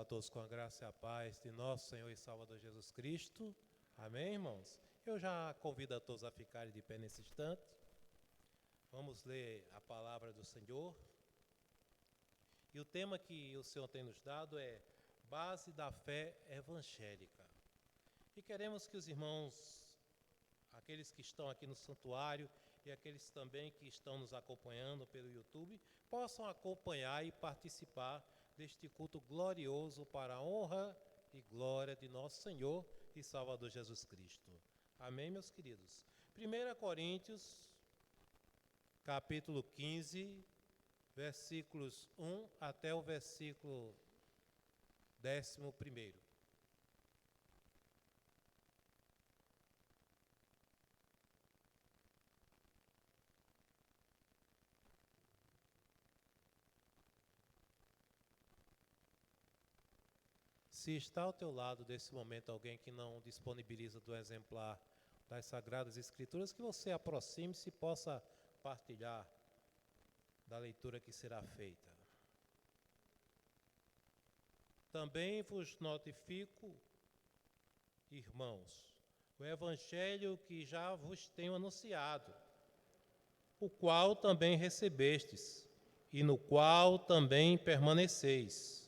todos com a graça e a paz de nosso Senhor e Salvador Jesus Cristo. Amém, irmãos? Eu já convido a todos a ficarem de pé nesse instante. Vamos ler a palavra do Senhor. E o tema que o Senhor tem nos dado é Base da Fé Evangélica. E queremos que os irmãos, aqueles que estão aqui no santuário e aqueles também que estão nos acompanhando pelo YouTube, possam acompanhar e participar deste culto glorioso para a honra e glória de nosso Senhor e Salvador Jesus Cristo. Amém, meus queridos? 1 Coríntios, capítulo 15, versículos 1 até o versículo 11. Se está ao teu lado, desse momento, alguém que não disponibiliza do exemplar das Sagradas Escrituras, que você aproxime-se e possa partilhar da leitura que será feita. Também vos notifico, irmãos, o Evangelho que já vos tenho anunciado, o qual também recebestes, e no qual também permaneceis,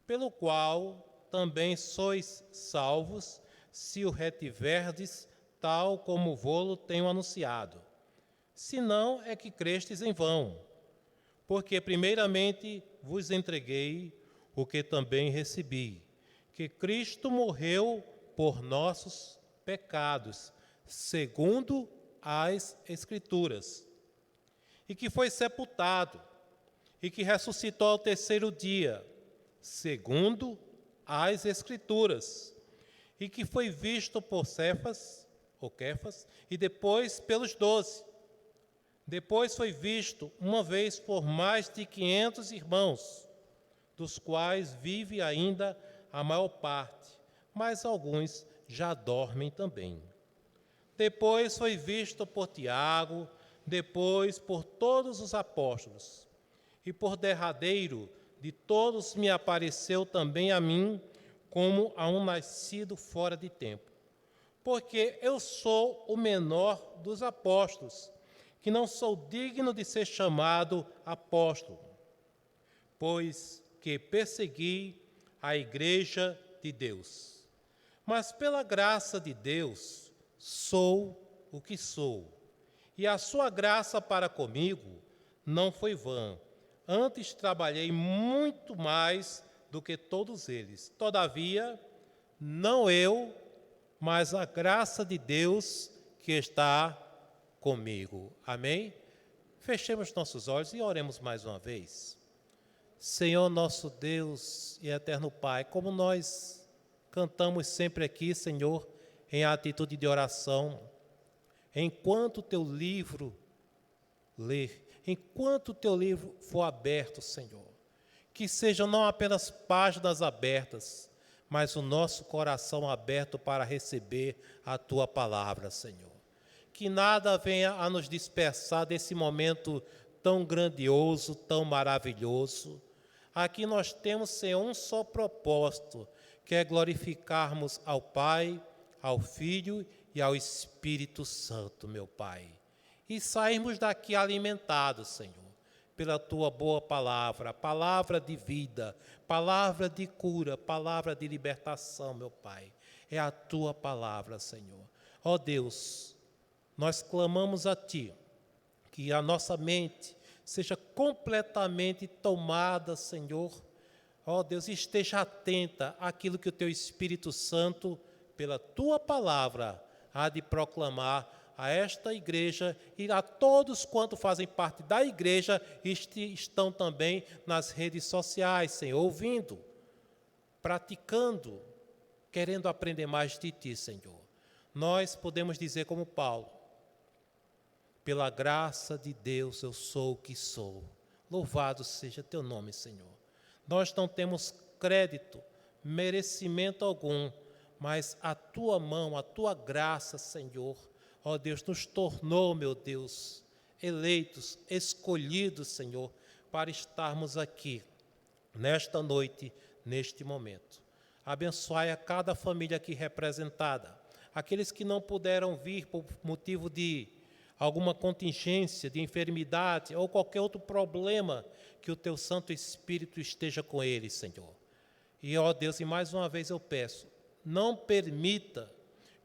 pelo qual também sois salvos, se o retiverdes, tal como vô-lo tenho anunciado. Senão é que crestes em vão, porque primeiramente vos entreguei o que também recebi, que Cristo morreu por nossos pecados, segundo as Escrituras, e que foi sepultado, e que ressuscitou ao terceiro dia, segundo as Escrituras, e que foi visto por Cefas, ou Kefas, e depois pelos 12. Depois foi visto uma vez por mais de 500 irmãos, dos quais vive ainda a maior parte, mas alguns já dormem também. Depois foi visto por Tiago, depois por todos os apóstolos, e por derradeiro de todos me apareceu também a mim, como a um nascido fora de tempo. Porque eu sou o menor dos apóstolos, que não sou digno de ser chamado apóstolo, pois que persegui a igreja de Deus. Mas pela graça de Deus sou o que sou, e a sua graça para comigo não foi vã. Antes trabalhei muito mais do que todos eles. Todavia, não eu, mas a graça de Deus que está comigo. Amém? Fechemos nossos olhos e oremos mais uma vez. Senhor nosso Deus e eterno Pai, como nós cantamos sempre aqui, Senhor, em atitude de oração, enquanto o teu livro ler, enquanto o teu livro for aberto, Senhor, que sejam não apenas páginas abertas, mas o nosso coração aberto para receber a tua palavra, Senhor. Que nada venha a nos dispersar desse momento tão grandioso, tão maravilhoso. Aqui nós temos, Senhor, um só propósito, que é glorificarmos ao Pai, ao Filho e ao Espírito Santo, meu Pai. E sairmos daqui alimentados, Senhor, pela tua boa palavra, palavra de vida, palavra de cura, palavra de libertação, meu Pai. É a tua palavra, Senhor. Ó Deus, nós clamamos a ti, que a nossa mente seja completamente tomada, Senhor. Ó Deus, esteja atenta àquilo que o teu Espírito Santo, pela tua palavra, há de proclamar a esta igreja e a todos quanto fazem parte da igreja e estão também nas redes sociais, Senhor, ouvindo, praticando, querendo aprender mais de ti, Senhor. Nós podemos dizer como Paulo, pela graça de Deus eu sou o que sou. Louvado seja teu nome, Senhor. Nós não temos crédito, merecimento algum, mas a tua mão, a tua graça, Senhor, ó Deus, nos tornou, meu Deus, eleitos, escolhidos, Senhor, para estarmos aqui, nesta noite, neste momento. Abençoai a cada família aqui representada, aqueles que não puderam vir por motivo de alguma contingência, de enfermidade ou qualquer outro problema, que o teu Santo Espírito esteja com eles, Senhor. E, ó Deus, e mais uma vez eu peço, não permita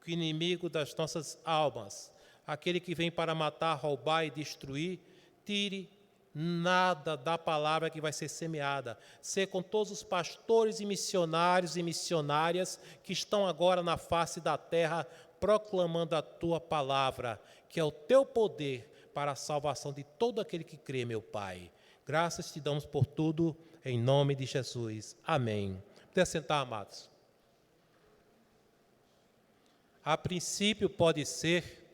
que o inimigo das nossas almas, aquele que vem para matar, roubar e destruir, tire nada da palavra que vai ser semeada. Ser com todos os pastores e missionários e missionárias que estão agora na face da terra proclamando a tua palavra, que é o teu poder para a salvação de todo aquele que crê, meu Pai. Graças te damos por tudo, em nome de Jesus. Amém. Pode sentar, amados. A princípio pode ser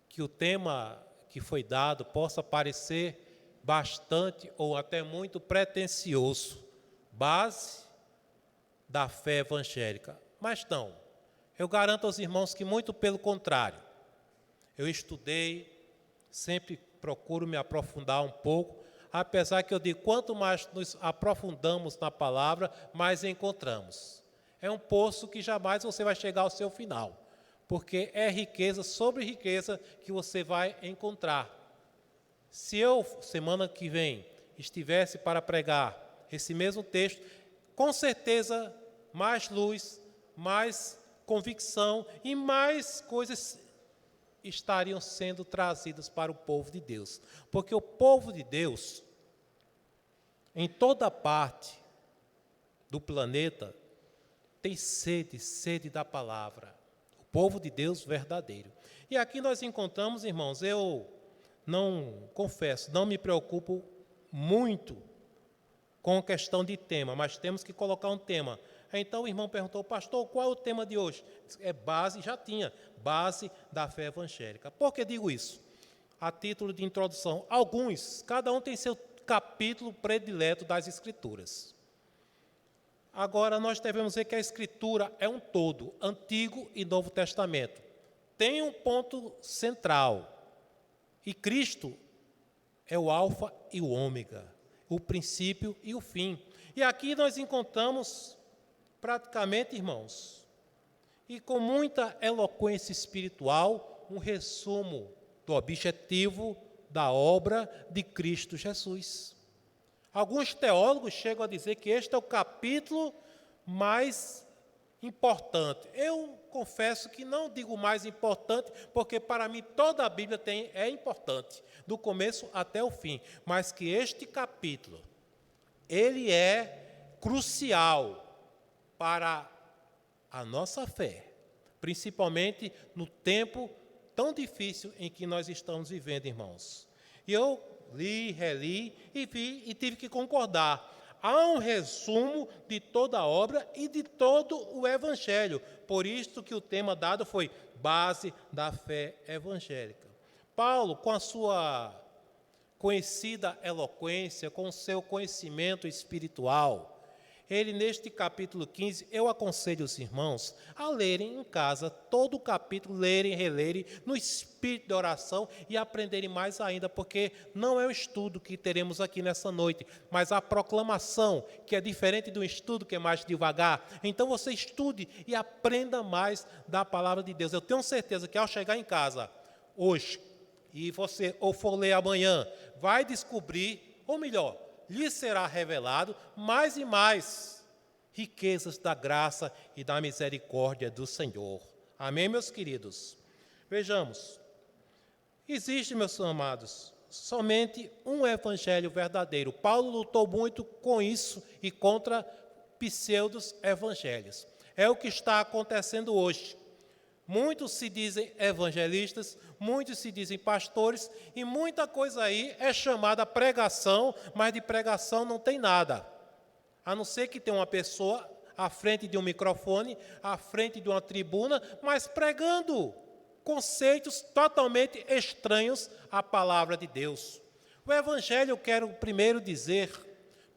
que o tema que foi dado possa parecer bastante ou até muito pretensioso, base da fé evangélica. Mas não, eu garanto aos irmãos que muito pelo contrário. Eu estudei, sempre procuro me aprofundar um pouco, apesar que eu digo, quanto mais nos aprofundamos na palavra, mais encontramos. É um poço que jamais você vai chegar ao seu final, porque é riqueza sobre riqueza que você vai encontrar. Se eu, semana que vem, estivesse para pregar esse mesmo texto, com certeza mais luz, mais convicção e mais coisas estariam sendo trazidas para o povo de Deus. Porque o povo de Deus, em toda parte do planeta, tem sede da palavra. O povo de Deus verdadeiro. E aqui nós encontramos, irmãos, eu não me preocupo muito com a questão de tema, mas temos que colocar um tema. Então o irmão perguntou, pastor, qual é o tema de hoje? É base, já tinha, base da fé evangélica. Por que digo isso? A título de introdução, cada um tem seu capítulo predileto das Escrituras. Agora, nós devemos ver que a Escritura é um todo, Antigo e Novo Testamento. Tem um ponto central, e Cristo é o alfa e o ômega, o princípio e o fim. E aqui nós encontramos, praticamente, irmãos, e com muita eloquência espiritual, um resumo do objetivo da obra de Cristo Jesus. Alguns teólogos chegam a dizer que este é o capítulo mais importante. Eu confesso que não digo mais importante, porque para mim toda a Bíblia é importante, do começo até o fim. Mas que este capítulo, ele é crucial para a nossa fé, principalmente no tempo tão difícil em que nós estamos vivendo, irmãos. E eu li, reli e vi e tive que concordar. Há um resumo de toda a obra e de todo o Evangelho. Por isso que o tema dado foi base da fé evangélica. Paulo, com a sua conhecida eloquência, com o seu conhecimento espiritual, ele, neste capítulo 15, eu aconselho os irmãos a lerem em casa todo o capítulo, lerem, relerem, no espírito de oração e aprenderem mais ainda, porque não é o estudo que teremos aqui nessa noite, mas a proclamação, que é diferente do estudo, que é mais devagar. Então você estude e aprenda mais da palavra de Deus. Eu tenho certeza que ao chegar em casa, hoje, e você ou for ler amanhã, vai descobrir, ou melhor, lhe será revelado mais e mais riquezas da graça e da misericórdia do Senhor. Amém, meus queridos? Vejamos, existe, meus amados, somente um evangelho verdadeiro. Paulo lutou muito com isso e contra pseudos evangelhos. É o que está acontecendo hoje. Muitos se dizem evangelistas, muitos se dizem pastores, e muita coisa aí é chamada pregação, mas de pregação não tem nada. A não ser que tenha uma pessoa à frente de um microfone, à frente de uma tribuna, mas pregando conceitos totalmente estranhos à palavra de Deus. O evangelho, eu quero primeiro dizer,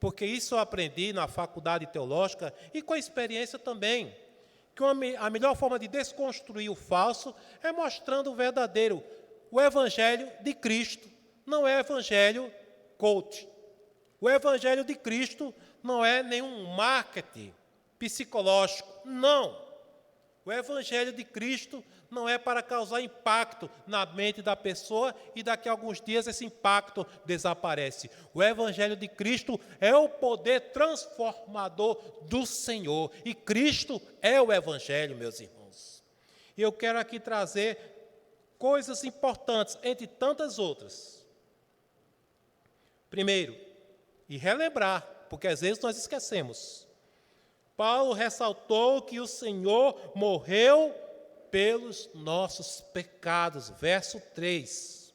porque isso eu aprendi na faculdade teológica e com a experiência também, que a melhor forma de desconstruir o falso é mostrando o verdadeiro. O evangelho de Cristo não é evangelho coach. O Evangelho de Cristo não é nenhum marketing psicológico, não. O Evangelho de Cristo não é para causar impacto na mente da pessoa e daqui a alguns dias esse impacto desaparece. O Evangelho de Cristo é o poder transformador do Senhor. E Cristo é o Evangelho, meus irmãos. E eu quero aqui trazer coisas importantes, entre tantas outras. Primeiro, e relembrar, porque às vezes nós esquecemos. Paulo ressaltou que o Senhor morreu pelos nossos pecados, verso 3.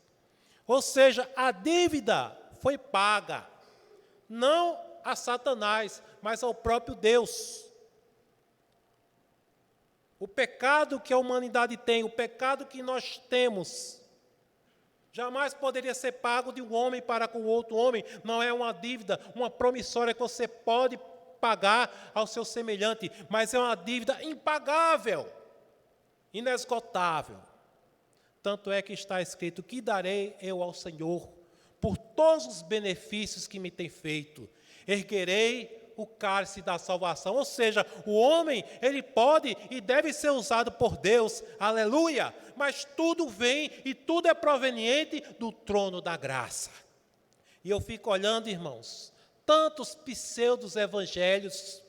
Ou seja, a dívida foi paga, não a Satanás, mas ao próprio Deus. O pecado que a humanidade tem, o pecado que nós temos, jamais poderia ser pago de um homem para com outro homem. Não é uma dívida, uma promissória que você pode pagar ao seu semelhante, mas é uma dívida impagável, inesgotável. Tanto é que está escrito: que darei eu ao Senhor por todos os benefícios que me tem feito? Erguerei o cálice da salvação. Ou seja, o homem, ele pode e deve ser usado por Deus, aleluia, mas tudo vem e tudo é proveniente do trono da graça. E eu fico olhando, irmãos, tantos pseudos evangelhos,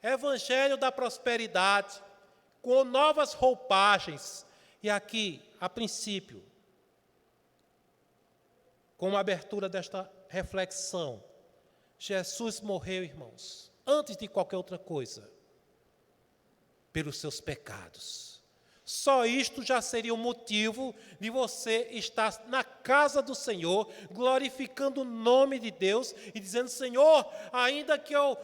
evangelho da prosperidade, com novas roupagens. E aqui, a princípio, com a abertura desta reflexão, Jesus morreu, irmãos, antes de qualquer outra coisa, pelos seus pecados. Só isto já seria um motivo de você estar na casa do Senhor, glorificando o nome de Deus e dizendo: Senhor, ainda que eu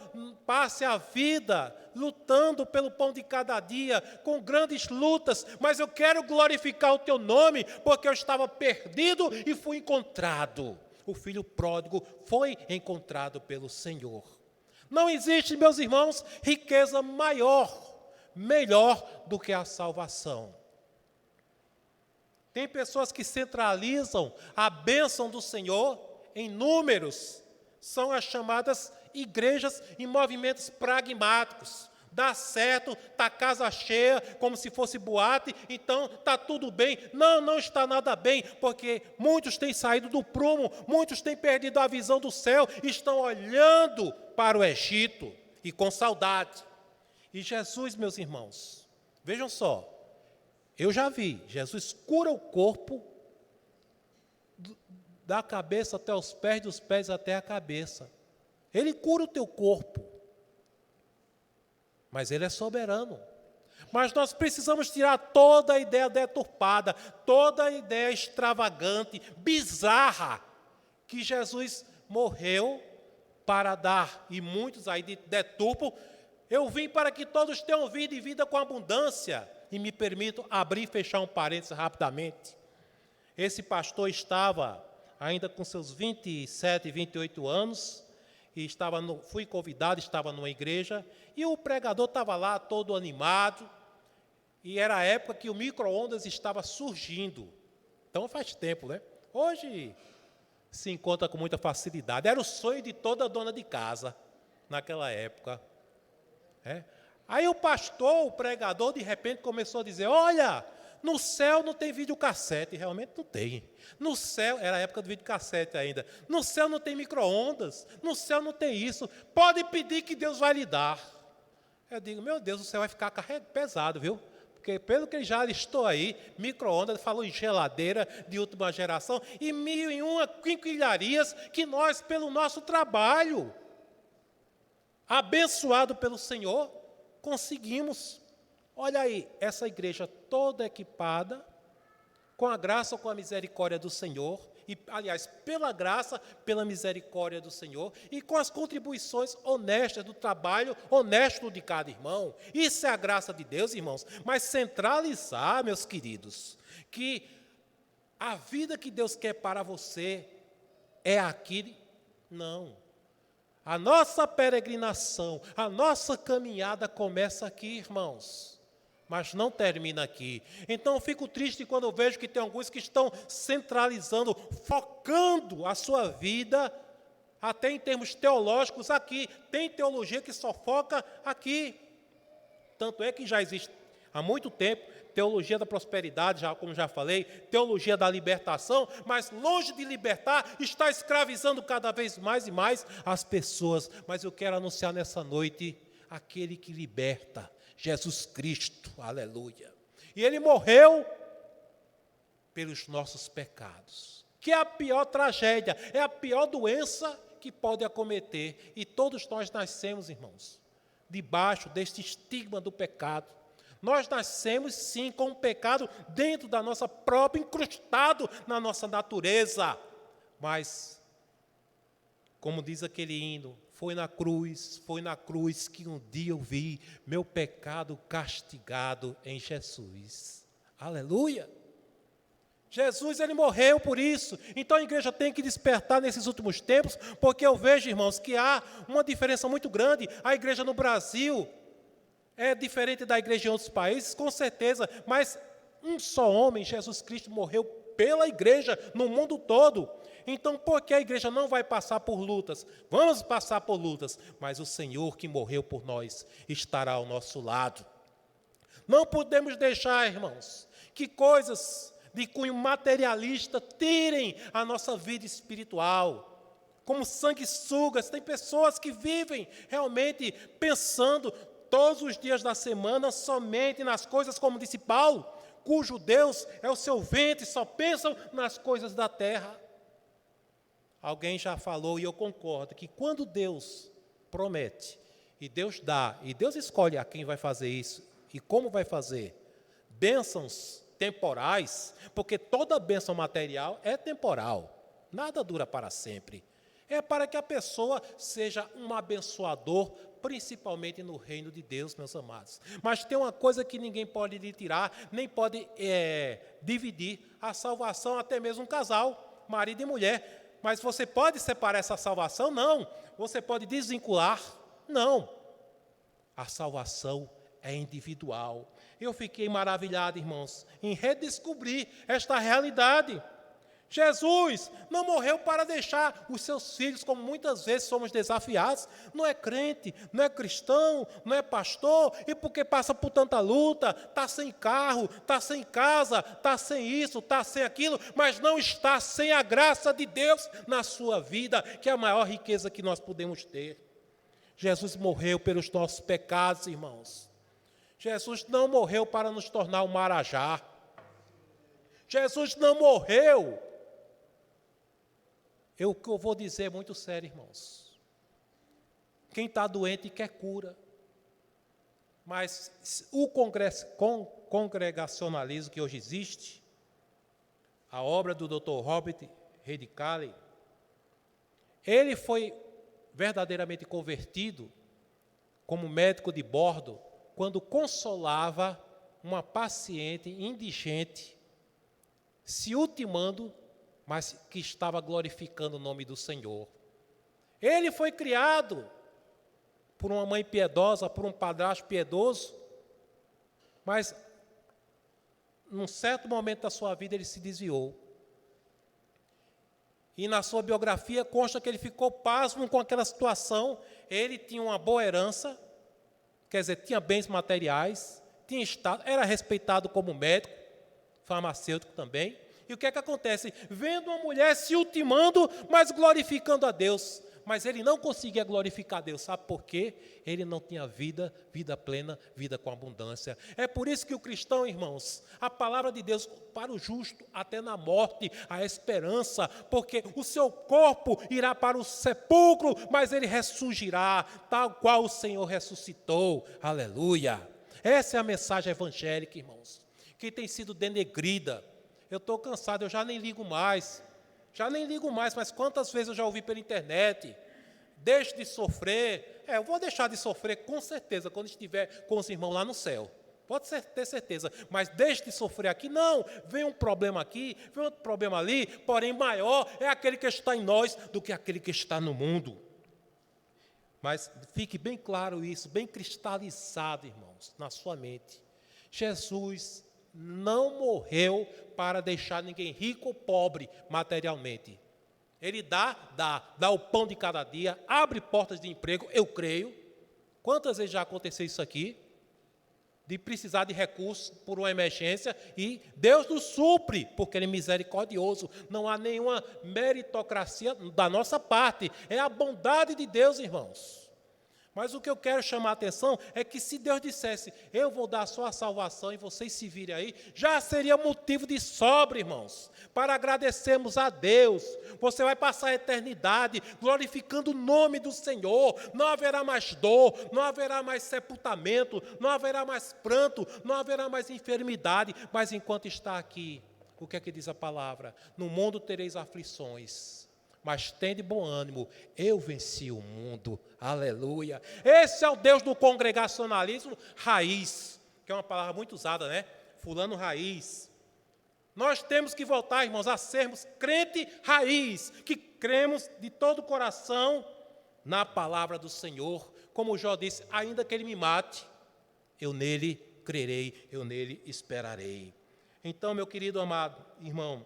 passe a vida lutando pelo pão de cada dia, com grandes lutas, mas eu quero glorificar o teu nome, porque eu estava perdido e fui encontrado. O filho pródigo foi encontrado pelo Senhor. Não existe, meus irmãos, riqueza maior, melhor do que a salvação. Tem pessoas que centralizam a bênção do Senhor em números. São as chamadas igrejas e movimentos pragmáticos. Dá certo, está casa cheia, como se fosse boate, então está tudo bem. Não, não está nada bem, porque muitos têm saído do prumo, muitos têm perdido a visão do céu, estão olhando para o Egito e com saudade. E Jesus, meus irmãos, vejam só, eu já vi, Jesus cura o corpo da cabeça até os pés, dos pés até a cabeça. Ele cura o teu corpo. Mas Ele é soberano. Mas nós precisamos tirar toda a ideia deturpada, toda a ideia extravagante, bizarra, que Jesus morreu para dar, e muitos aí deturpam: eu vim para que todos tenham vida e vida com abundância. E me permito abrir e fechar um parênteses rapidamente. Esse pastor estava ainda com seus 27, 28 anos, e fui convidado, estava numa igreja, e o pregador estava lá todo animado, e era a época que o micro-ondas estava surgindo. Então faz tempo, né? Hoje se encontra com muita facilidade. Era o sonho de toda dona de casa naquela época. Aí o pastor, o pregador, de repente começou a dizer: olha, no céu não tem videocassete. E realmente não tem. No céu, era a época do videocassete ainda. No céu não tem micro-ondas, no céu não tem isso. Pode pedir que Deus vai lhe dar. Eu digo: meu Deus, o céu vai ficar pesado, viu? Porque pelo que ele já listou aí, micro-ondas, falou em geladeira de última geração, e 1001 quinquilharias que nós, pelo nosso trabalho, abençoado pelo Senhor, conseguimos. Olha aí, essa igreja toda equipada, com a graça ou com a misericórdia do Senhor, e, aliás, pela graça, pela misericórdia do Senhor, e com as contribuições honestas do trabalho honesto de cada irmão. Isso é a graça de Deus, irmãos. Mas centralizar, meus queridos, que a vida que Deus quer para você é aqui, não. A nossa peregrinação, a nossa caminhada começa aqui, irmãos, mas não termina aqui. Então eu fico triste quando eu vejo que tem alguns que estão centralizando, focando a sua vida Até em termos teológicos aqui, tem teologia que só foca aqui. Tanto é que já existe há muito tempo teologia da prosperidade, como já falei, teologia da libertação, mas longe de libertar, está escravizando cada vez mais e mais as pessoas. Mas eu quero anunciar nessa noite aquele que liberta, Jesus Cristo, aleluia. E Ele morreu pelos nossos pecados, que é a pior tragédia, é a pior doença que pode acometer. E todos nós nascemos, irmãos, debaixo deste estigma do pecado. Nós nascemos, sim, com o pecado dentro da nossa própria, incrustado na nossa natureza. Mas, como diz aquele hino, foi na cruz que um dia eu vi meu pecado castigado em Jesus. Aleluia! Jesus, Ele morreu por isso. Então a igreja tem que despertar nesses últimos tempos, porque eu vejo, irmãos, que há uma diferença muito grande. A igreja no Brasil é diferente da igreja em outros países, com certeza, mas um só homem, Jesus Cristo, morreu pela igreja no mundo todo. Então, por que a igreja não vai passar por lutas? Vamos passar por lutas, mas o Senhor que morreu por nós estará ao nosso lado. Não podemos deixar, irmãos, que coisas de cunho materialista tirem a nossa vida espiritual. Como sanguessugas, tem pessoas que vivem realmente pensando todos os dias da semana somente nas coisas, como disse Paulo, cujo Deus é o seu ventre, só pensam nas coisas da terra. Alguém já falou, e eu concordo, que quando Deus promete, e Deus dá, e Deus escolhe a quem vai fazer isso, e como vai fazer, bênçãos temporais, porque toda bênção material é temporal, nada dura para sempre. É para que a pessoa seja um abençoador, principalmente no reino de Deus, meus amados. Mas tem uma coisa que ninguém pode lhe tirar, nem pode dividir a salvação, até mesmo um casal, marido e mulher. Mas você pode separar essa salvação? Não. Você pode desvincular? Não. A salvação é individual. Eu fiquei maravilhado, irmãos, em redescobrir esta realidade. Jesus não morreu para deixar os seus filhos, como muitas vezes somos desafiados. Não é crente, não é cristão, não é pastor, e porque passa por tanta luta, está sem carro, está sem casa, está sem isso, está sem aquilo, mas não está sem a graça de Deus na sua vida, que é a maior riqueza que nós podemos ter. Jesus morreu pelos nossos pecados, irmãos. Jesus não morreu para nos tornar um marajá. Jesus não morreu. O que eu vou dizer é muito sério, irmãos. Quem está doente quer cura. Mas o congregacionalismo que hoje existe, a obra do Dr. Robert Redicale, ele foi verdadeiramente convertido como médico de bordo quando consolava uma paciente indigente, se ultimando, mas que estava glorificando o nome do Senhor. Ele foi criado por uma mãe piedosa, por um padrasto piedoso, mas num certo momento da sua vida ele se desviou. E na sua biografia consta que ele ficou pasmo com aquela situação. Ele tinha uma boa herança, quer dizer, tinha bens materiais, tinha estado, era respeitado como médico, farmacêutico também. E o que é que acontece? Vendo uma mulher se ultimando, mas glorificando a Deus. Mas ele não conseguia glorificar a Deus. Sabe por quê? Ele não tinha vida plena, vida com abundância. É por isso que o cristão, irmãos, a palavra de Deus para o justo, até na morte, a esperança, porque o seu corpo irá para o sepulcro, mas ele ressurgirá, tal qual o Senhor ressuscitou. Aleluia! Essa é a mensagem evangélica, irmãos, que tem sido denegrida. Eu estou cansado, eu já nem ligo mais, mas quantas vezes eu já ouvi pela internet, deixe de sofrer. Eu vou deixar de sofrer com certeza, quando estiver com os irmãos lá no céu, pode ter certeza, mas deixe de sofrer aqui, não, vem um problema aqui, vem outro problema ali, porém maior é aquele que está em nós do que aquele que está no mundo. Mas fique bem claro isso, bem cristalizado, irmãos, na sua mente. Jesus não morreu para deixar ninguém rico ou pobre materialmente. Ele dá o pão de cada dia, abre portas de emprego, eu creio. Quantas vezes já aconteceu isso aqui? De precisar de recursos por uma emergência e Deus nos supre, porque Ele é misericordioso. Não há nenhuma meritocracia da nossa parte, é a bondade de Deus, irmãos. Mas o que eu quero chamar a atenção é que se Deus dissesse, eu vou dar só a salvação e vocês se virem aí, já seria motivo de sobra, irmãos, para agradecermos a Deus. Você vai passar a eternidade glorificando o nome do Senhor, não haverá mais dor, não haverá mais sepultamento, não haverá mais pranto, não haverá mais enfermidade, mas enquanto está aqui, o que é que diz a palavra? No mundo tereis aflições, mas tende bom ânimo, eu venci o mundo, aleluia. Esse é o Deus do congregacionalismo raiz, que é uma palavra muito usada, né? Fulano raiz. Nós temos que voltar, irmãos, a sermos crente raiz, que cremos de todo o coração na palavra do Senhor. Como Jó disse, ainda que ele me mate, eu nele crerei, eu nele esperarei. Então, meu querido amado irmão,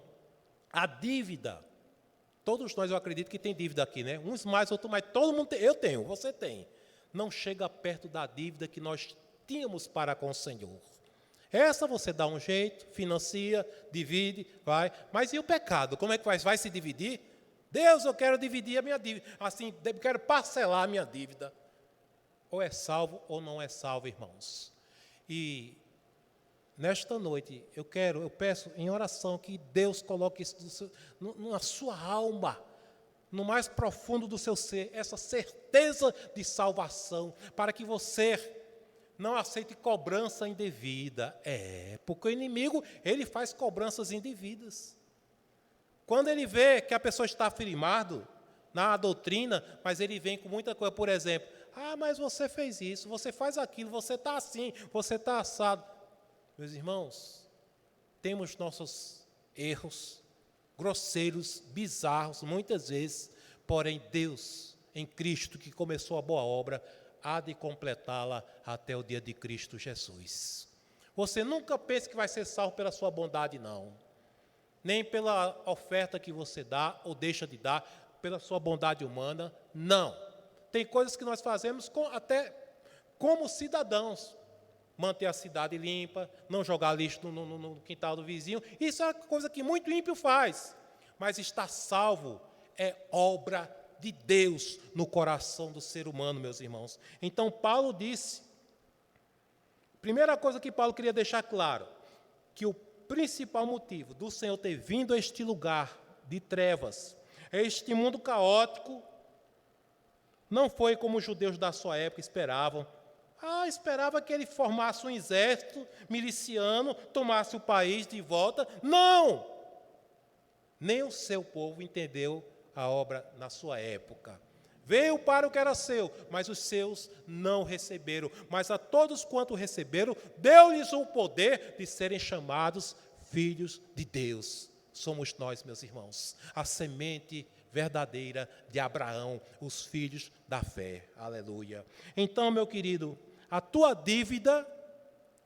a dívida, todos nós, eu acredito que tem dívida aqui, né? Uns mais, outros mais, todo mundo tem, eu tenho, você tem. Não chega perto da dívida que nós tínhamos para com o Senhor. Essa você dá um jeito, financia, divide, vai. Mas e o pecado? Como é que vai se dividir? Deus, eu quero dividir a minha dívida. Assim, eu quero parcelar a minha dívida. Ou é salvo ou não é salvo, irmãos. E nesta noite, eu peço em oração que Deus coloque isso na sua alma, no mais profundo do seu ser, essa certeza de salvação, para que você não aceite cobrança indevida. Porque o inimigo, ele faz cobranças indevidas. Quando ele vê que a pessoa está firmado na doutrina, mas ele vem com muita coisa, por exemplo, mas você fez isso, você faz aquilo, você está assim, você está assado. Meus irmãos, temos nossos erros, grosseiros, bizarros, muitas vezes, porém Deus, em Cristo, que começou a boa obra, há de completá-la até o dia de Cristo Jesus. Você nunca pense que vai ser salvo pela sua bondade, não. Nem pela oferta que você dá ou deixa de dar, pela sua bondade humana, não. Tem coisas que nós fazemos até como cidadãos. Manter a cidade limpa, não jogar lixo no quintal do vizinho. Isso é uma coisa que muito ímpio faz. Mas estar salvo é obra de Deus no coração do ser humano, meus irmãos. Então, Paulo disse, primeira coisa que Paulo queria deixar claro, que o principal motivo do Senhor ter vindo a este lugar de trevas, a este mundo caótico, não foi como os judeus da sua época esperavam. Esperava que ele formasse um exército miliciano, tomasse o país de volta. Não! Nem o seu povo entendeu a obra na sua época. Veio para o que era seu, mas os seus não receberam. Mas a todos quanto receberam, deu-lhes o poder de serem chamados filhos de Deus. Somos nós, meus irmãos, a semente verdadeira de Abraão, os filhos da fé. Aleluia. Então, meu querido, a tua dívida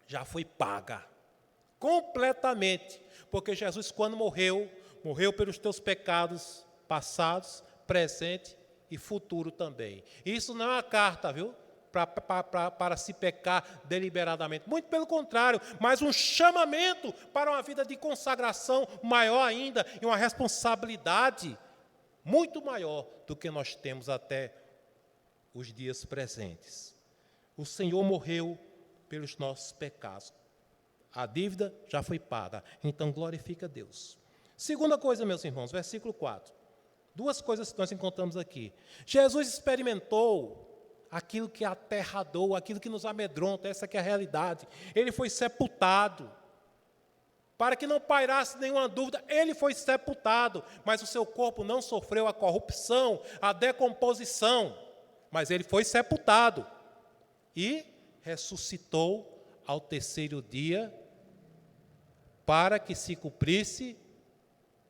já foi paga, completamente, porque Jesus, quando morreu pelos teus pecados passados, presente e futuro também. Isso não é uma carta, viu? Para se pecar deliberadamente. Muito pelo contrário, mas um chamamento para uma vida de consagração maior ainda e uma responsabilidade muito maior do que nós temos até os dias presentes. O Senhor morreu pelos nossos pecados. A dívida já foi paga. Então, glorifica a Deus. Segunda coisa, meus irmãos, versículo 4. Duas coisas que nós encontramos aqui. Jesus experimentou aquilo que é aterrador, aquilo que nos amedronta, essa que é a realidade. Ele foi sepultado. Para que não pairasse nenhuma dúvida, ele foi sepultado, mas o seu corpo não sofreu a corrupção, a decomposição, mas ele foi sepultado. E ressuscitou ao terceiro dia, para que se cumprisse,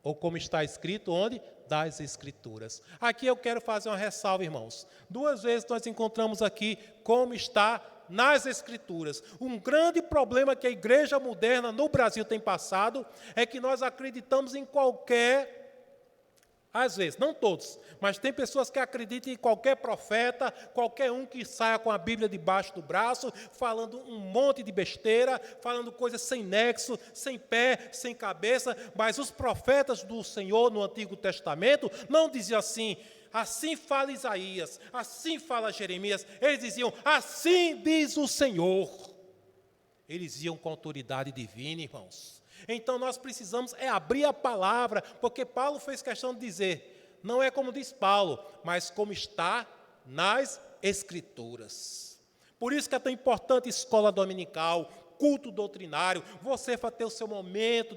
ou como está escrito, onde? Das Escrituras. Aqui eu quero fazer uma ressalva, irmãos. Duas vezes nós encontramos aqui como está nas Escrituras. Um grande problema que a igreja moderna no Brasil tem passado é que nós acreditamos em qualquer Às vezes, não todos, mas tem pessoas que acreditam em qualquer profeta, qualquer um que saia com a Bíblia debaixo do braço, falando um monte de besteira, falando coisas sem nexo, sem pé, sem cabeça. Mas os profetas do Senhor no Antigo Testamento não diziam assim: assim fala Isaías, assim fala Jeremias. Eles diziam: assim diz o Senhor. Eles iam com autoridade divina, irmãos. Então nós precisamos abrir a palavra, porque Paulo fez questão de dizer, não é como diz Paulo, mas como está nas Escrituras. Por isso que é tão importante escola dominical, culto doutrinário, você vai ter o seu momento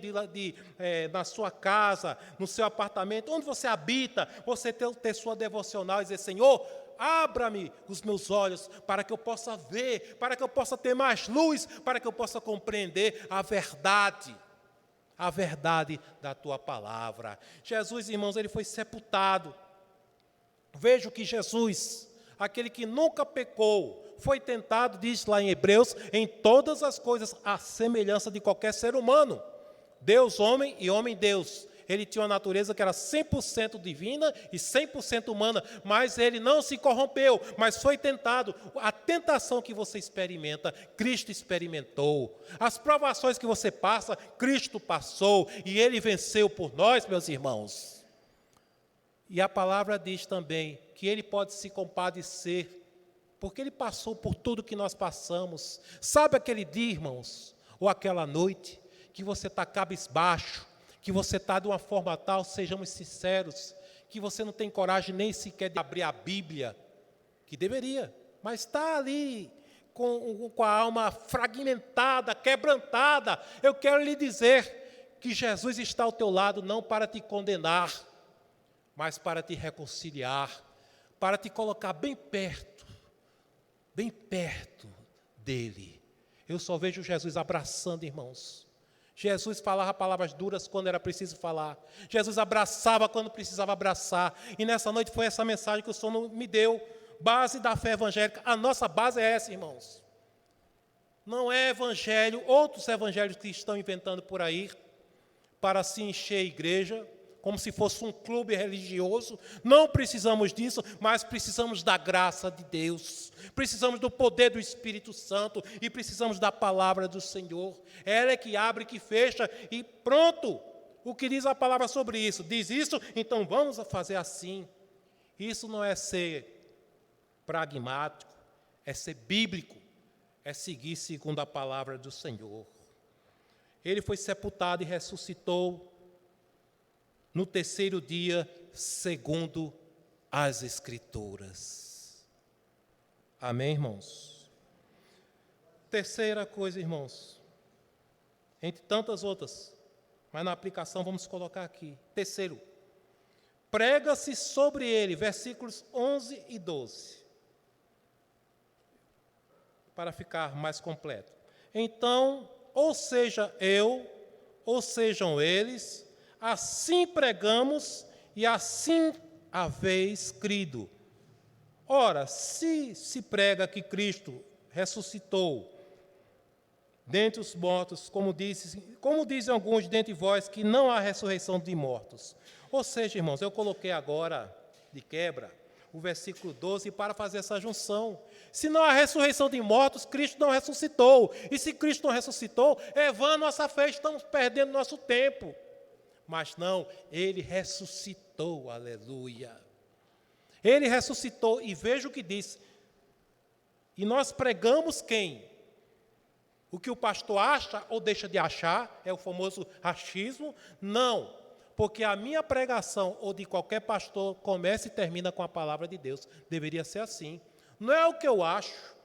na sua casa, no seu apartamento, onde você habita, você ter sua devocional e dizer: Senhor, abra-me os meus olhos para que eu possa ver, para que eu possa ter mais luz, para que eu possa compreender a verdade da tua palavra. Jesus, irmãos, ele foi sepultado. Veja que Jesus, aquele que nunca pecou, foi tentado, diz lá em Hebreus, em todas as coisas, à semelhança de qualquer ser humano. Deus, homem e homem, Deus. Ele tinha uma natureza que era 100% divina e 100% humana, mas ele não se corrompeu, mas foi tentado. A tentação que você experimenta, Cristo experimentou. As provações que você passa, Cristo passou, e ele venceu por nós, meus irmãos. E a palavra diz também que ele pode se compadecer, porque ele passou por tudo que nós passamos. Sabe aquele dia, irmãos, ou aquela noite, que você está cabisbaixo, que você está de uma forma tal, sejamos sinceros, que você não tem coragem nem sequer de abrir a Bíblia, que deveria, mas está ali com a alma fragmentada, quebrantada. Eu quero lhe dizer que Jesus está ao teu lado não para te condenar, mas para te reconciliar, para te colocar bem perto dele. Eu só vejo Jesus abraçando, irmãos. Jesus falava palavras duras quando era preciso falar. Jesus abraçava quando precisava abraçar. E nessa noite foi essa mensagem que o Senhor me deu. Base da fé evangélica. A nossa base é essa, irmãos. Não é evangelho, outros evangelhos que estão inventando por aí, para se encher a igreja, como se fosse um clube religioso. Não precisamos disso, mas precisamos da graça de Deus. Precisamos do poder do Espírito Santo e precisamos da palavra do Senhor. Ela é que abre, que fecha e pronto. O que diz a palavra sobre isso? Diz isso, então vamos fazer assim. Isso não é ser pragmático, é ser bíblico, é seguir segundo a palavra do Senhor. Ele foi sepultado e ressuscitou no terceiro dia, segundo as Escrituras. Amém, irmãos? Terceira coisa, irmãos, entre tantas outras, mas na aplicação vamos colocar aqui. Terceiro, prega-se sobre ele, versículos 11 e 12, para ficar mais completo. Então, ou seja eu, ou sejam eles, assim pregamos e assim haveis crido. Ora, se prega que Cristo ressuscitou dentre os mortos, como dizem alguns dentre vós, que não há ressurreição de mortos. Ou seja, irmãos, eu coloquei agora, de quebra, o versículo 12 para fazer essa junção. Se não há ressurreição de mortos, Cristo não ressuscitou. E se Cristo não ressuscitou, é vã nossa fé, estamos perdendo nosso tempo. Mas não, ele ressuscitou, aleluia. Ele ressuscitou, e veja o que diz. E nós pregamos quem? O que o pastor acha ou deixa de achar, é o famoso achismo? Não, porque a minha pregação, ou de qualquer pastor, começa e termina com a palavra de Deus. Deveria ser assim. Não é o que eu acho.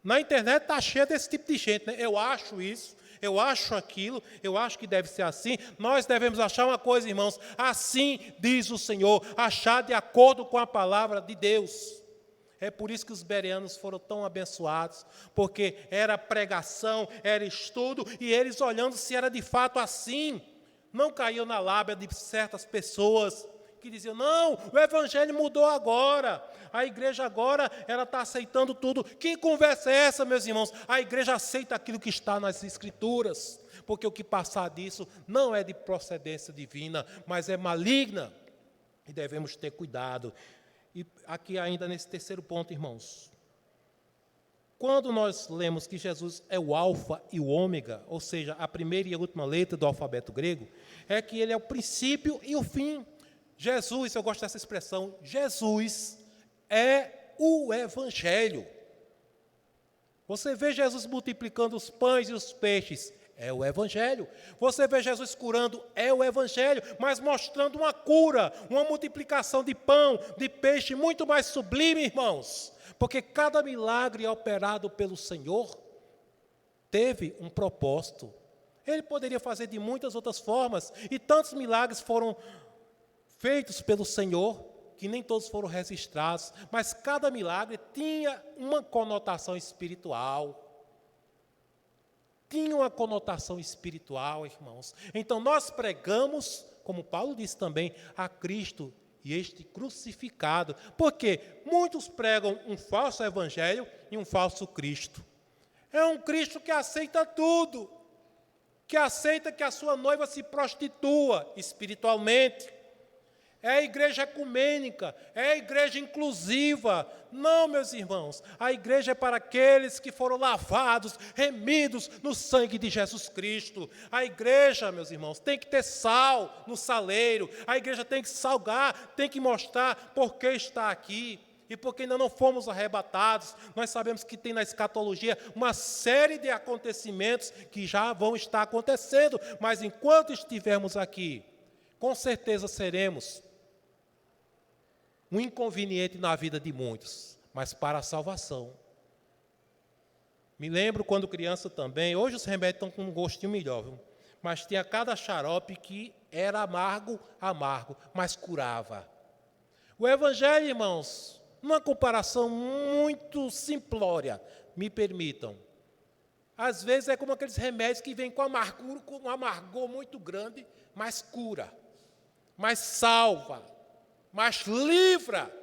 Na internet está cheia desse tipo de gente, né? Eu acho isso. Eu acho aquilo, eu acho que deve ser assim. Nós devemos achar uma coisa, irmãos, assim diz o Senhor, achar de acordo com a palavra de Deus. É por isso que os bereanos foram tão abençoados, porque era pregação, era estudo, e eles olhando se era de fato assim. Não caíam na lábia de certas pessoas que diziam: não, o evangelho mudou agora, a igreja agora ela está aceitando tudo. Que conversa é essa, meus irmãos? A igreja aceita aquilo que está nas Escrituras, porque o que passar disso não é de procedência divina, mas é maligna. E devemos ter cuidado. E aqui ainda nesse terceiro ponto, irmãos. Quando nós lemos que Jesus é o alfa e o ômega, ou seja, a primeira e a última letra do alfabeto grego, é que ele é o princípio e o fim. Jesus, eu gosto dessa expressão, Jesus é o Evangelho. Você vê Jesus multiplicando os pães e os peixes, é o Evangelho. Você vê Jesus curando, é o Evangelho, mas mostrando uma cura, uma multiplicação de pão, de peixe, muito mais sublime, irmãos. Porque cada milagre operado pelo Senhor teve um propósito. Ele poderia fazer de muitas outras formas, e tantos milagres foram feitos pelo Senhor, que nem todos foram registrados, mas cada milagre tinha uma conotação espiritual. Tinha uma conotação espiritual, irmãos. Então nós pregamos, como Paulo disse também, a Cristo e este crucificado. Porque muitos pregam um falso evangelho e um falso Cristo. É um Cristo que aceita tudo, que aceita que a sua noiva se prostitua espiritualmente. É a igreja ecumênica, é a igreja inclusiva. Não, meus irmãos, a igreja é para aqueles que foram lavados, remidos no sangue de Jesus Cristo. A igreja, meus irmãos, tem que ter sal no saleiro. A igreja tem que salgar, tem que mostrar por que está aqui. E porque ainda não fomos arrebatados, nós sabemos que tem na escatologia uma série de acontecimentos que já vão estar acontecendo. Mas enquanto estivermos aqui, com certeza seremos um inconveniente na vida de muitos, mas para a salvação. Me lembro quando criança também, hoje os remédios estão com um gostinho melhor, viu? Mas tinha cada xarope que era amargo, mas curava. O Evangelho, irmãos, numa comparação muito simplória, me permitam, às vezes é como aqueles remédios que vêm com amargura, com um amargor muito grande, mas cura, mas salva, mas livra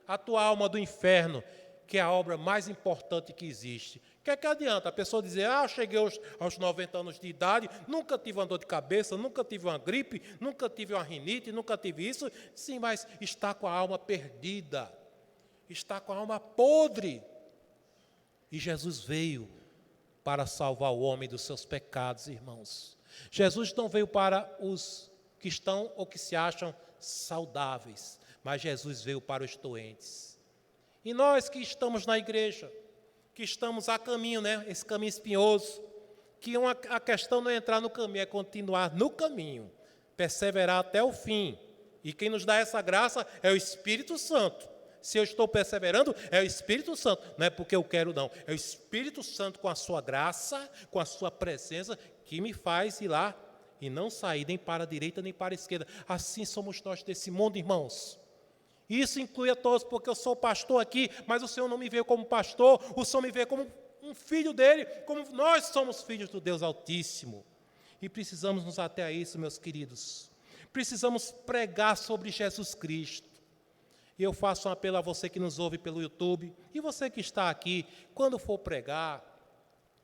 a tua alma do inferno, que é a obra mais importante que existe. O que é que adianta a pessoa dizer, eu cheguei aos 90 anos de idade, nunca tive uma dor de cabeça, nunca tive uma gripe, nunca tive uma rinite, nunca tive isso. Sim, mas está com a alma perdida, está com a alma podre. E Jesus veio para salvar o homem dos seus pecados, irmãos. Jesus não veio para os que estão ou que se acham saudáveis, mas Jesus veio para os doentes. E nós que estamos na igreja, que estamos a caminho, né? Esse caminho espinhoso, que a questão não é entrar no caminho, é continuar no caminho, perseverar até o fim. E quem nos dá essa graça é o Espírito Santo. Se eu estou perseverando, é o Espírito Santo, não é porque eu quero não, é o Espírito Santo com a sua graça, com a sua presença, que me faz ir lá e não sair nem para a direita nem para a esquerda. Assim somos nós desse mundo, irmãos. Isso inclui a todos, porque eu sou pastor aqui, mas o Senhor não me vê como pastor, o Senhor me vê como um filho dele, como nós somos filhos do Deus Altíssimo. E precisamos nos ater a isso, meus queridos. Precisamos pregar sobre Jesus Cristo. E eu faço um apelo a você que nos ouve pelo YouTube, e você que está aqui, quando for pregar,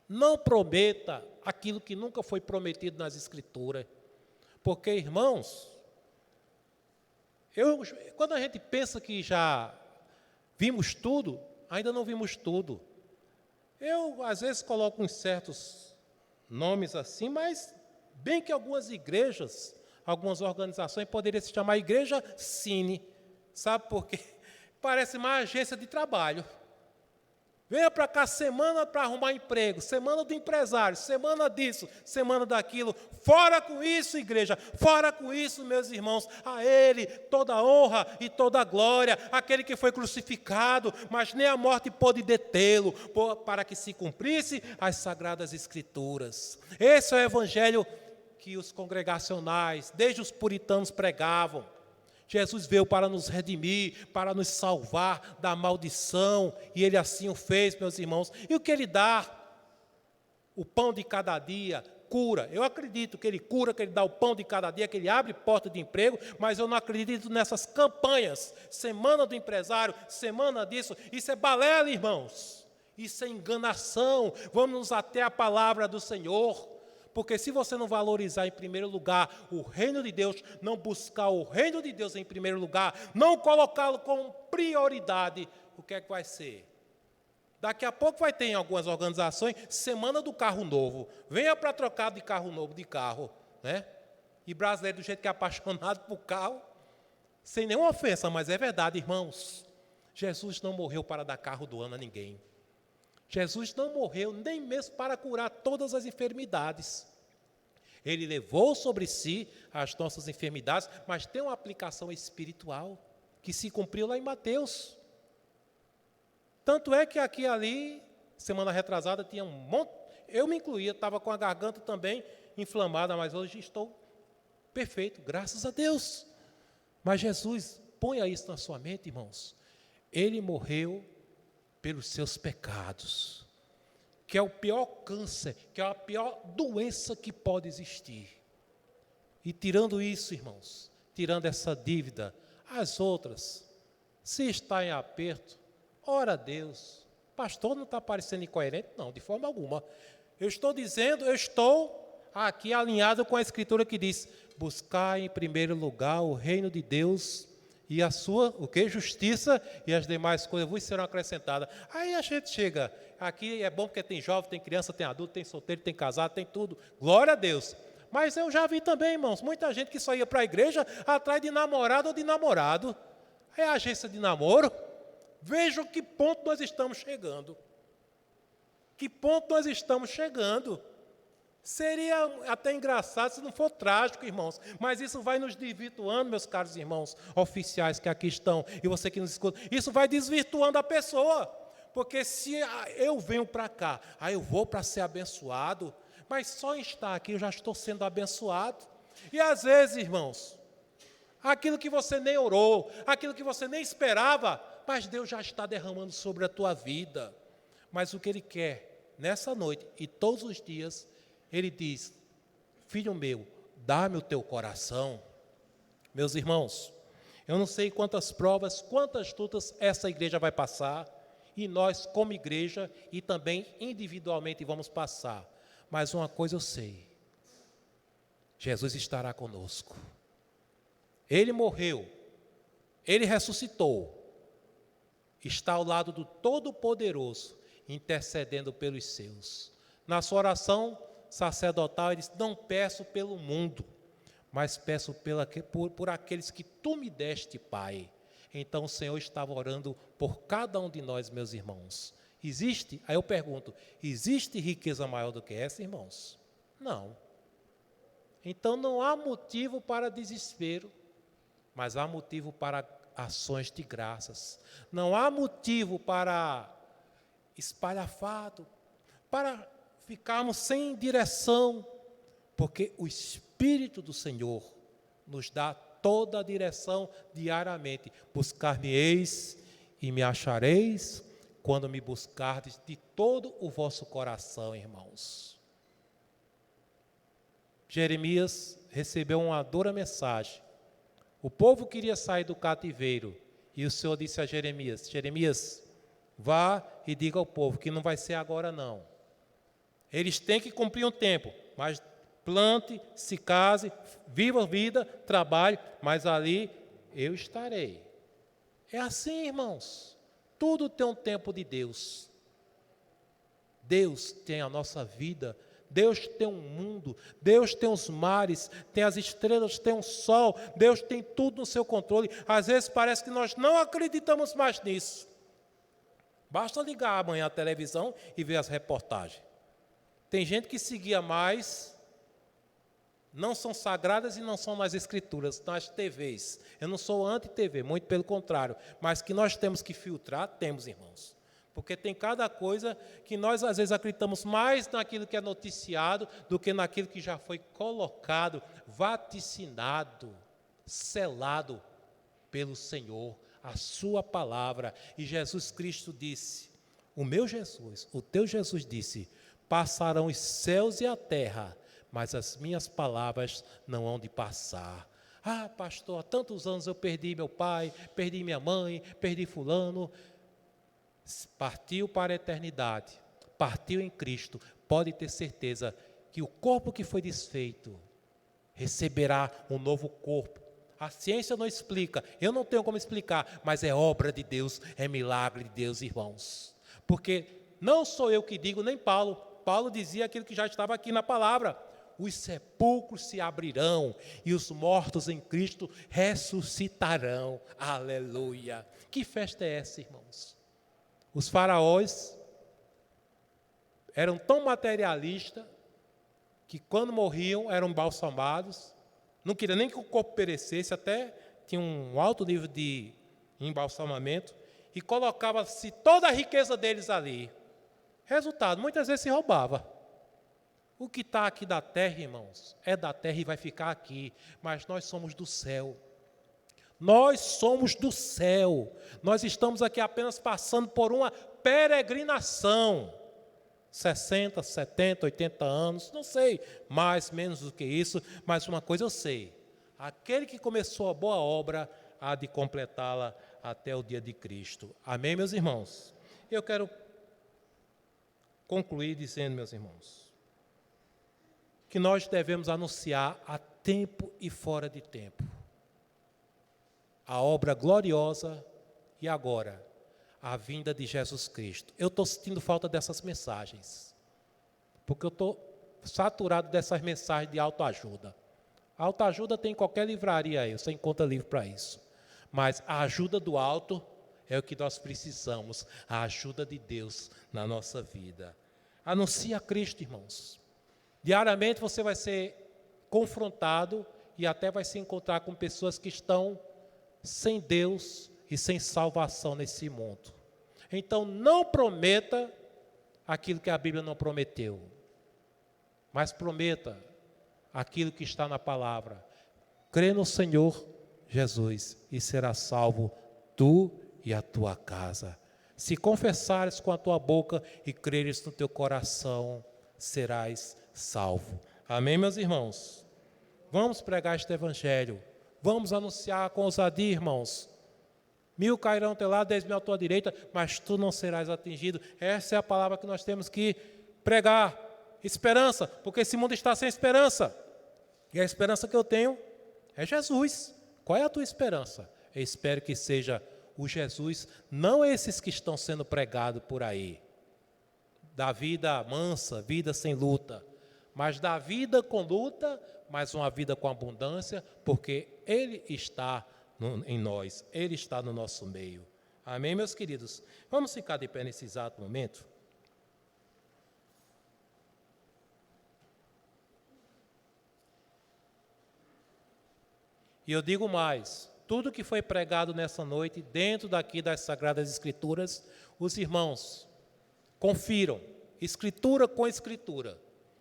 não prometa aquilo que nunca foi prometido nas Escrituras. Porque, irmãos, quando a gente pensa que já vimos tudo, ainda não vimos tudo. Eu, às vezes, coloco uns certos nomes assim, mas bem que algumas igrejas, algumas organizações poderiam se chamar Igreja Cine. Sabe por quê? Parece uma agência de trabalho. Venha para cá semana para arrumar emprego, semana do empresário, semana disso, semana daquilo. Fora com isso, igreja, fora com isso, meus irmãos. A Ele toda a honra e toda a glória, aquele que foi crucificado, mas nem a morte pôde detê-lo, para que se cumprisse as Sagradas Escrituras. Esse é o evangelho que os congregacionais, desde os puritanos, pregavam. Jesus veio para nos redimir, para nos salvar da maldição, e Ele assim o fez, meus irmãos. E o que Ele dá? O pão de cada dia, cura. Eu acredito que Ele cura, que Ele dá o pão de cada dia, que Ele abre porta de emprego, mas eu não acredito nessas campanhas, semana do empresário, semana disso. Isso é balela, irmãos. Isso é enganação. Vamos nos ater à palavra do Senhor. Porque se você não valorizar em primeiro lugar o reino de Deus, não buscar o reino de Deus em primeiro lugar, não colocá-lo como prioridade, o que é que vai ser? Daqui a pouco vai ter em algumas organizações semana do carro novo. Venha para trocar de carro novo, de carro, né? E brasileiro do jeito que é apaixonado por carro, sem nenhuma ofensa, mas é verdade, irmãos. Jesus não morreu para dar carro do ano a ninguém. Jesus não morreu nem mesmo para curar todas as enfermidades. Ele levou sobre si as nossas enfermidades, mas tem uma aplicação espiritual que se cumpriu lá em Mateus. Tanto é que aqui e ali, semana retrasada, tinha um monte, eu me incluía, estava com a garganta também inflamada, mas hoje estou perfeito, graças a Deus. Mas Jesus, ponha isso na sua mente, irmãos. Ele morreu pelos seus pecados, que é o pior câncer, que é a pior doença que pode existir. E tirando isso, irmãos, tirando essa dívida, as outras, se está em aperto, ora a Deus. Pastor, não está parecendo incoerente? Não, de forma alguma. Eu estou dizendo, eu estou aqui alinhado com a Escritura que diz, buscar em primeiro lugar o reino de Deus e a sua, o que? Justiça, e as demais coisas vos serão acrescentadas. Aí a gente chega, aqui é bom porque tem jovem, tem criança, tem adulto, tem solteiro, tem casado, tem tudo. Glória a Deus. Mas eu já vi também, irmãos, muita gente que só ia para a igreja atrás de namorado ou de namorado. É agência de namoro. Vejam que ponto nós estamos chegando. Que ponto nós estamos chegando. Seria até engraçado se não for trágico, irmãos, mas isso vai nos desvirtuando, meus caros irmãos oficiais que aqui estão, e você que nos escuta, isso vai desvirtuando a pessoa, porque se eu venho para cá, aí eu vou para ser abençoado, mas só em estar aqui eu já estou sendo abençoado, e às vezes, irmãos, aquilo que você nem orou, aquilo que você nem esperava, mas Deus já está derramando sobre a tua vida, mas o que Ele quer, nessa noite e todos os dias, Ele diz, filho meu, dá-me o teu coração. Meus irmãos, eu não sei quantas provas, quantas lutas essa igreja vai passar, e nós como igreja e também individualmente vamos passar. Mas uma coisa eu sei, Jesus estará conosco. Ele morreu, Ele ressuscitou, está ao lado do Todo-Poderoso, intercedendo pelos seus. Na sua oração sacerdotal, ele disse, não peço pelo mundo, mas peço por aqueles que tu me deste, Pai. Então o Senhor estava orando por cada um de nós, meus irmãos. Existe? Aí eu pergunto, existe riqueza maior do que essa, irmãos? Não. Então não há motivo para desespero, mas há motivo para ações de graças. Não há motivo para espalhafado, para ficarmos sem direção, porque o Espírito do Senhor nos dá toda a direção diariamente. Buscar-me-eis e me achareis, quando me buscardes de todo o vosso coração, irmãos. Jeremias recebeu uma dura mensagem. O povo queria sair do cativeiro, e o Senhor disse a Jeremias, Jeremias, vá e diga ao povo que não vai ser agora não. Eles têm que cumprir um tempo, mas plante, se case, viva a vida, trabalhe, mas ali eu estarei. É assim, irmãos. Tudo tem um tempo de Deus. Deus tem a nossa vida, Deus tem um mundo, Deus tem os mares, tem as estrelas, tem o sol, Deus tem tudo no seu controle. Às vezes parece que nós não acreditamos mais nisso. Basta ligar amanhã a televisão e ver as reportagens. Tem gente que seguia mais, não são sagradas e não são nas escrituras, nas TVs. Eu não sou anti-TV, muito pelo contrário, mas que nós temos que filtrar, temos, irmãos. Porque tem cada coisa que nós às vezes acreditamos mais naquilo que é noticiado do que naquilo que já foi colocado, vaticinado, selado pelo Senhor, a sua palavra. E Jesus Cristo disse, o meu Jesus, o teu Jesus disse, passarão os céus e a terra, mas as minhas palavras não hão de passar. Ah, pastor, há tantos anos eu perdi meu pai, perdi minha mãe, perdi fulano. Partiu para a eternidade, partiu em Cristo, pode ter certeza que o corpo que foi desfeito receberá um novo corpo. A ciência não explica, eu não tenho como explicar, mas é obra de Deus, é milagre de Deus, irmãos. Porque não sou eu que digo, nem Paulo. Paulo dizia aquilo que já estava aqui na palavra. Os sepulcros se abrirão e os mortos em Cristo ressuscitarão. Aleluia! Que festa é essa, irmãos? Os faraós eram tão materialistas que quando morriam eram embalsamados, não queria nem que o corpo perecesse, até tinha um alto nível de embalsamamento, e colocava-se toda a riqueza deles ali. Resultado, muitas vezes se roubava. O que está aqui da terra, irmãos, é da terra e vai ficar aqui, mas nós somos do céu. Nós somos do céu. Nós estamos aqui apenas passando por uma peregrinação. 60, 70, 80 anos, não sei, mais, menos do que isso, mas uma coisa eu sei. Aquele que começou a boa obra há de completá-la até o dia de Cristo. Amém, meus irmãos? Eu quero concluir dizendo, meus irmãos, que nós devemos anunciar a tempo e fora de tempo a obra gloriosa e agora a vinda de Jesus Cristo. Eu estou sentindo falta dessas mensagens, porque eu estou saturado dessas mensagens de autoajuda. A autoajuda tem em qualquer livraria aí, você encontra livro para isso. Mas a ajuda do alto é o que nós precisamos, a ajuda de Deus na nossa vida. Anuncie a Cristo, irmãos. Diariamente você vai ser confrontado e até vai se encontrar com pessoas que estão sem Deus e sem salvação nesse mundo. Então não prometa aquilo que a Bíblia não prometeu, mas prometa aquilo que está na palavra. Crê no Senhor Jesus e serás salvo tu e a tua casa. Se confessares com a tua boca e creres no teu coração, serás salvo. Amém, meus irmãos? Vamos pregar este evangelho. Vamos anunciar com ousadia, irmãos. 1000 cairão ao teu lado, 10.000 à tua direita, mas tu não serás atingido. Essa é a palavra que nós temos que pregar. Esperança, porque esse mundo está sem esperança. E a esperança que eu tenho é Jesus. Qual é a tua esperança? Eu espero que seja o Jesus, não esses que estão sendo pregados por aí, da vida mansa, vida sem luta, mas da vida com luta, mas uma vida com abundância, porque Ele está em nós, Ele está no nosso meio. Amém, meus queridos? Vamos ficar de pé nesse exato momento? E eu digo mais, tudo que foi pregado nessa noite, dentro daqui das Sagradas Escrituras, os irmãos confiram, Escritura com Escritura,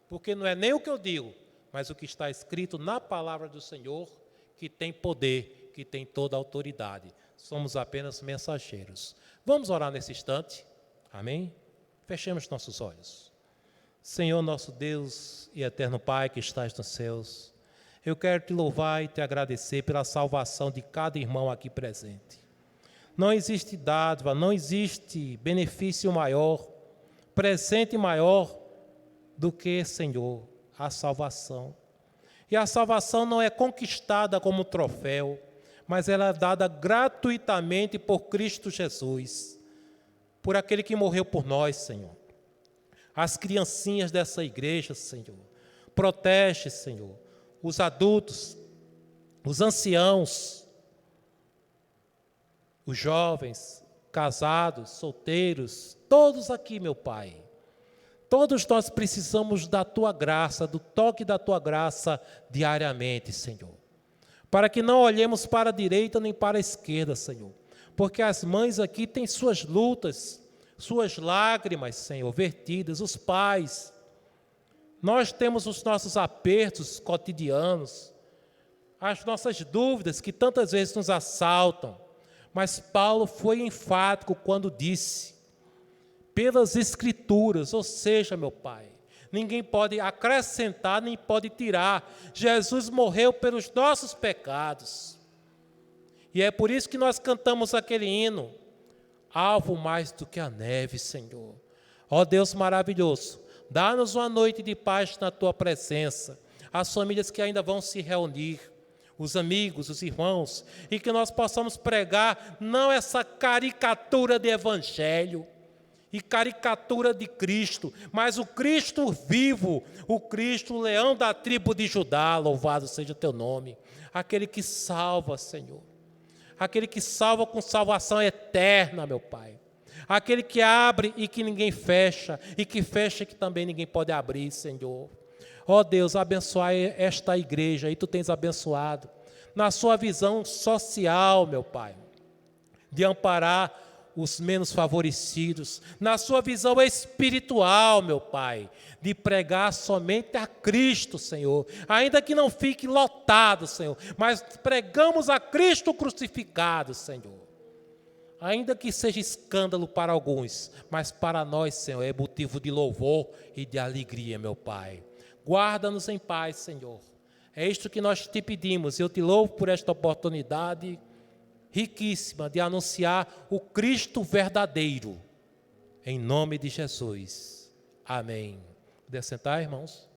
porque não é nem o que eu digo, mas o que está escrito na palavra do Senhor, que tem poder, que tem toda a autoridade. Somos apenas mensageiros. Vamos orar nesse instante? Amém? Fechemos nossos olhos. Senhor, nosso Deus e eterno Pai que estás nos céus, eu quero te louvar e te agradecer pela salvação de cada irmão aqui presente. Não existe dádiva, não existe benefício maior, presente maior do que, Senhor, a salvação. E a salvação não é conquistada como troféu, mas ela é dada gratuitamente por Cristo Jesus, por aquele que morreu por nós, Senhor. As criancinhas dessa igreja, Senhor, protege, Senhor, os adultos, os anciãos, os jovens, casados, solteiros, todos aqui, meu Pai. Todos nós precisamos da Tua graça, do toque da Tua graça diariamente, Senhor. Para que não olhemos para a direita nem para a esquerda, Senhor. Porque as mães aqui têm suas lutas, suas lágrimas, Senhor, vertidas, os pais. Nós temos os nossos apertos cotidianos, as nossas dúvidas que tantas vezes nos assaltam. Mas Paulo foi enfático quando disse, pelas Escrituras, ou seja, meu Pai, ninguém pode acrescentar, nem pode tirar. Jesus morreu pelos nossos pecados. E é por isso que nós cantamos aquele hino, alvo mais do que a neve, Senhor. Ó Deus maravilhoso, Dá-nos uma noite de paz na tua presença. As famílias que ainda vão se reunir, os amigos, os irmãos, e que nós possamos pregar não essa caricatura de evangelho e caricatura de Cristo, mas o Cristo vivo, o Cristo leão da tribo de Judá, louvado seja o teu nome, aquele que salva, Senhor, aquele que salva com salvação eterna, meu Pai, aquele que abre e que ninguém fecha, e que fecha e que também ninguém pode abrir, Senhor. Ó Deus, abençoai esta igreja, e Tu tens abençoado, na sua visão social, meu Pai, de amparar os menos favorecidos, na sua visão espiritual, meu Pai, de pregar somente a Cristo, Senhor, ainda que não fique lotado, Senhor, mas pregamos a Cristo crucificado, Senhor, ainda que seja escândalo para alguns, mas para nós, Senhor, é motivo de louvor e de alegria, meu Pai. Guarda-nos em paz, Senhor. É isto que nós te pedimos. Eu te louvo por esta oportunidade riquíssima de anunciar o Cristo verdadeiro. Em nome de Jesus. Amém. Poder sentar, irmãos?